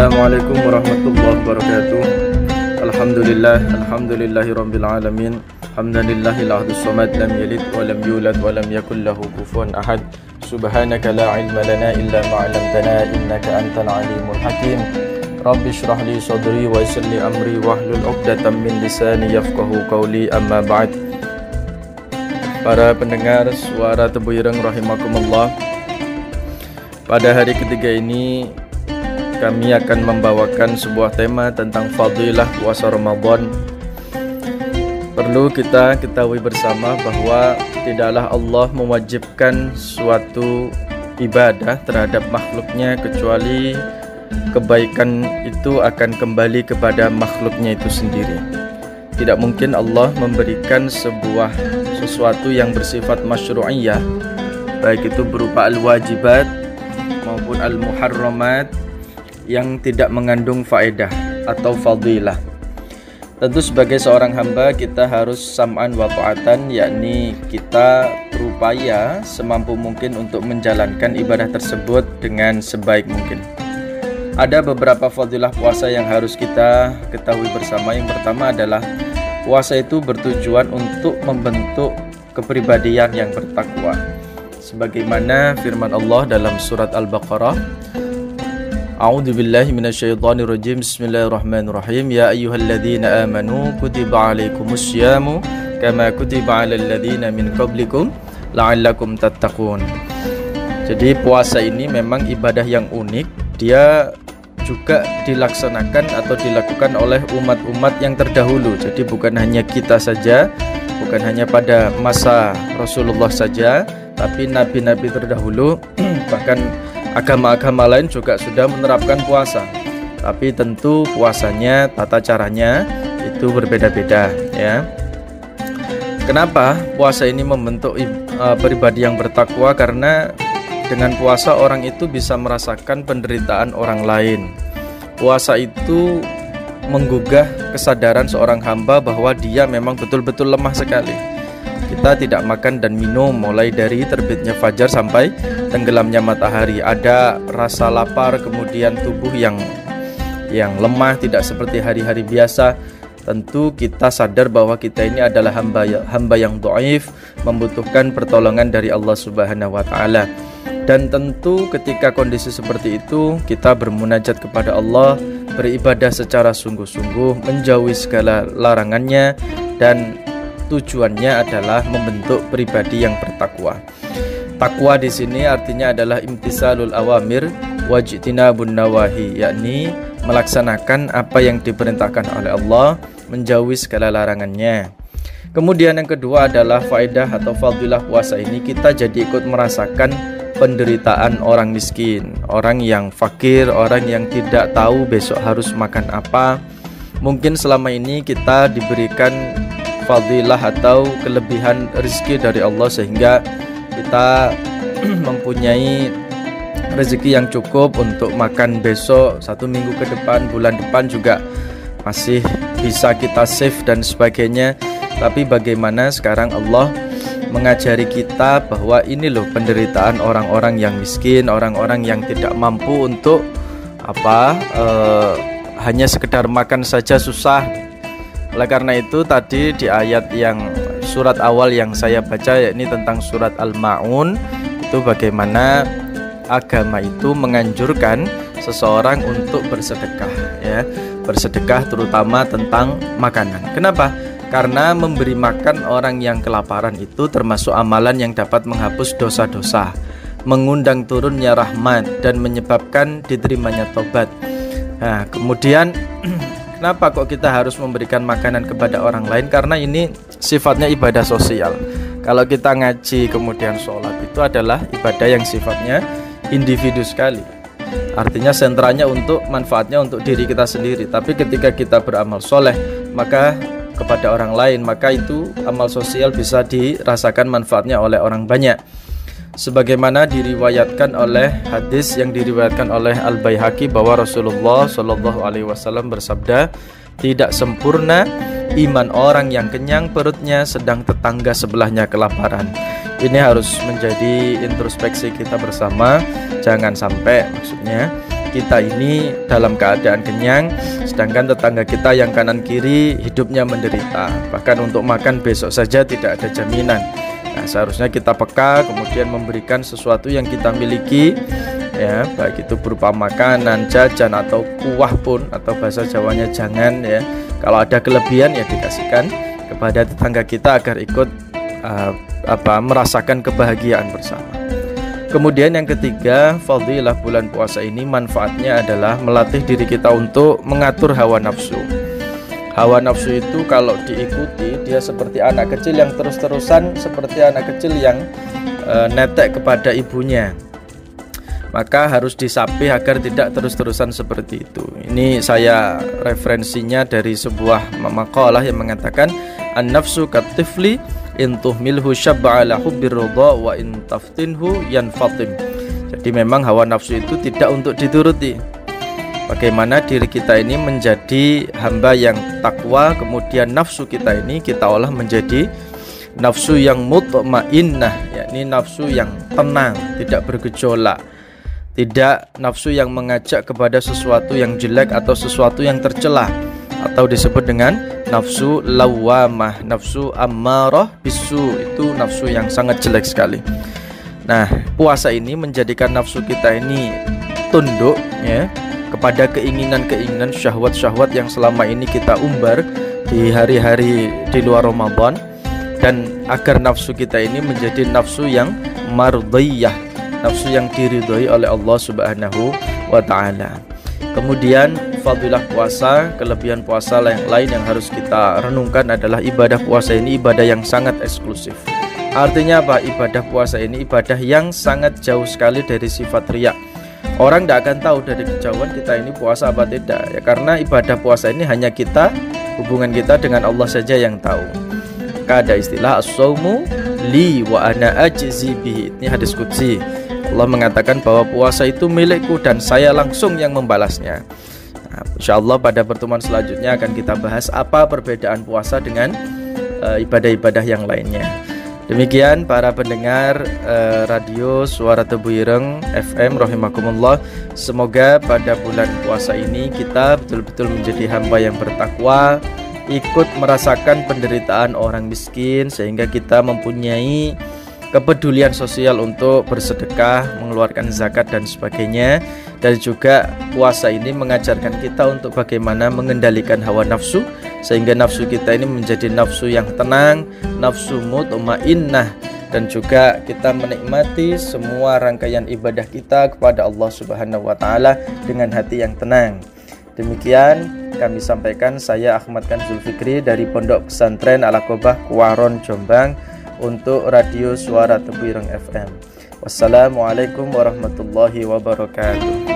Assalamualaikum warahmatullahi wabarakatuh. Alhamdulillahirabbil alamin. Hamdanillahil ahdus samad lam yalid wa lam yulad wa lam yakul lahu kufuwan ahad. Subhanaka la ilma lana illa ma 'allamtana innaka antal alimul hakim. Rabbi shrah li sadri wa yassir li amri wahlul 'uqdatam min lisani yafqahu qawli, amma ba'd. Para pendengar suara Tebu Ireng rahimakumullah. Pada hari ketiga ini kami akan membawakan sebuah tema tentang fadilah puasa Ramadan. Perlu kita ketahui bersama bahwa tidaklah Allah mewajibkan suatu ibadah terhadap makhluknya kecuali kebaikan itu akan kembali kepada makhluknya itu sendiri. Tidak mungkin Allah memberikan sesuatu yang bersifat masyru'iyah, baik itu berupa al-wajibat maupun al-muharramat, yang tidak mengandung faedah atau fadilah. Tentu sebagai seorang hamba kita harus sam'an wa ta'atan, yakni kita berupaya semampu mungkin untuk menjalankan ibadah tersebut dengan sebaik mungkin. Ada beberapa fadilah puasa yang harus kita ketahui bersama. Yang pertama adalah puasa itu bertujuan untuk membentuk kepribadian yang bertakwa. Sebagaimana firman Allah dalam surat Al-Baqarah, A'udzu billahi minasyaitonir rajim. Bismillahirrahmanirrahim. Ya ayyuhalladzina amanu kutiba 'alaikumus syamu kama kutiba 'alal ladzina min qablikum la'allakum tattaqun. Jadi puasa ini memang ibadah yang unik. Dia juga dilaksanakan atau dilakukan oleh umat-umat yang terdahulu. Jadi bukan hanya kita saja, bukan hanya pada masa Rasulullah saja, tapi nabi-nabi terdahulu bahkan agama-agama lain juga sudah menerapkan puasa. Tapi tentu puasanya, tata caranya itu berbeda-beda, ya. Kenapa puasa ini membentuk pribadi yang bertakwa? Karena dengan puasa orang itu bisa merasakan penderitaan orang lain. Puasa itu menggugah kesadaran seorang hamba bahwa dia memang betul-betul lemah sekali. Kita tidak makan dan minum mulai dari terbitnya fajar sampai tenggelamnya matahari. Ada rasa lapar, kemudian tubuh yang lemah, tidak seperti hari-hari biasa. Tentu kita sadar bahwa kita ini adalah hamba yang dhaif, membutuhkan pertolongan dari Allah Subhanahu wa taala. Dan tentu ketika kondisi seperti itu, kita bermunajat kepada Allah, beribadah secara sungguh-sungguh, menjauhi segala larangannya, dan tujuannya adalah membentuk pribadi yang bertakwa. Takwa di sini artinya adalah imtisalul awamir wajtinabun nawahi, yakni melaksanakan apa yang diperintahkan oleh Allah, menjauhi segala larangannya. Kemudian yang kedua adalah faedah atau fadilah puasa ini, kita jadi ikut merasakan penderitaan orang miskin, orang yang fakir, orang yang tidak tahu besok harus makan apa. Mungkin selama ini kita diberikan fadilah atau kelebihan rezeki dari Allah sehingga kita mempunyai rezeki yang cukup untuk makan besok, 1 minggu ke depan, bulan depan juga masih bisa kita save dan sebagainya. Tapi bagaimana sekarang Allah mengajari kita bahwa ini loh penderitaan orang-orang yang miskin, orang-orang yang tidak mampu untuk hanya sekedar makan saja susah. Oleh karena itu tadi di ayat yang surat awal yang saya baca, yakni tentang surat Al-Ma'un, itu bagaimana agama itu menganjurkan seseorang untuk bersedekah, ya, bersedekah terutama tentang makanan. Kenapa? Karena memberi makan orang yang kelaparan itu termasuk amalan yang dapat menghapus dosa-dosa, mengundang turunnya rahmat, dan menyebabkan diterimanya tobat. Nah, kemudian kenapa kok kita harus memberikan makanan kepada orang lain? Karena ini sifatnya ibadah sosial. Kalau kita ngaji kemudian sholat, itu adalah ibadah yang sifatnya individu sekali. Artinya sentranya untuk manfaatnya untuk diri kita sendiri. Tapi ketika kita beramal soleh, maka kepada orang lain, maka itu amal sosial bisa dirasakan manfaatnya oleh orang banyak. Sebagaimana diriwayatkan oleh hadis yang diriwayatkan oleh Al-Baihaqi bahwa Rasulullah SAW bersabda, tidak sempurna iman orang yang kenyang perutnya sedang tetangga sebelahnya kelaparan. Ini harus menjadi introspeksi kita bersama. Jangan sampai maksudnya kita ini dalam keadaan kenyang, sedangkan tetangga kita yang kanan kiri hidupnya menderita. Bahkan untuk makan besok saja tidak ada jaminan. Nah, seharusnya kita peka, kemudian memberikan sesuatu yang kita miliki, ya, baik itu berupa makanan, jajan atau kuah pun, atau bahasa Jawanya jangan, ya. Kalau ada kelebihan ya dikasihkan kepada tetangga kita agar ikut merasakan kebahagiaan bersama. Kemudian yang ketiga, fadilah bulan puasa ini manfaatnya adalah melatih diri kita untuk mengatur hawa nafsu. Hawa nafsu itu kalau diikuti, dia seperti anak kecil yang terus-terusan, seperti anak kecil yang netek kepada ibunya. Maka harus disapih agar tidak terus-terusan seperti itu. Ini saya referensinya dari sebuah maqalah yang mengatakan an-nafsu katifli in tuhmilhu syab'a ala hubbir ridha wa in taftinhu yanfatim. Jadi memang hawa nafsu itu tidak untuk dituruti. Bagaimana diri kita ini menjadi hamba yang takwa, kemudian nafsu kita ini kita olah menjadi nafsu yang mutmainnah, yakni nafsu yang tenang, tidak bergejolak. Tidak nafsu yang mengajak kepada sesuatu yang jelek atau sesuatu yang tercela, atau disebut dengan nafsu lawamah, nafsu ammarah bisu, itu nafsu yang sangat jelek sekali. Nah, puasa ini menjadikan nafsu kita ini tunduk, ya, kepada keinginan-keinginan, syahwat-syahwat yang selama ini kita umbar di hari-hari di luar Ramadan, dan agar nafsu kita ini menjadi nafsu yang mardiyah, nafsu yang diridhoi oleh Allah Subhanahu wa ta'ala. Kemudian fadilah puasa, kelebihan puasa yang lain yang harus kita renungkan adalah ibadah puasa ini ibadah yang sangat eksklusif. Artinya apa? Ibadah puasa ini ibadah yang sangat jauh sekali dari sifat riya. Orang tidak akan tahu dari kejauhan kita ini puasa apa tidak, ya, karena ibadah puasa ini hanya kita, hubungan kita dengan Allah saja yang tahu. Maka ada istilah as-shaumu li wa ana ajzi bihi. Ini hadis qudsi. Allah mengatakan bahwa puasa itu milikku dan saya langsung yang membalasnya. Nah, insyaallah pada pertemuan selanjutnya akan kita bahas apa perbedaan puasa dengan ibadah-ibadah yang lainnya. Demikian para pendengar radio Suara Tebu Ireng FM rahimakumullah. Semoga pada bulan puasa ini kita betul-betul menjadi hamba yang bertakwa, ikut merasakan penderitaan orang miskin, sehingga kita mempunyai kepedulian sosial untuk bersedekah, mengeluarkan zakat dan sebagainya. Dan juga puasa ini mengajarkan kita untuk bagaimana mengendalikan hawa nafsu, sehingga nafsu kita ini menjadi nafsu yang tenang, nafsu mutmainnah, dan juga kita menikmati semua rangkaian ibadah kita kepada Allah Subhanahu wa ta'ala dengan hati yang tenang. Demikian kami sampaikan, saya Ahmad Khan Zulfikri dari Pondok Pesantren Al-Aqobah Kuwaron Jombang untuk Radio Suara Tebu Ireng FM. Wassalamualaikum warahmatullahi wabarakatuh.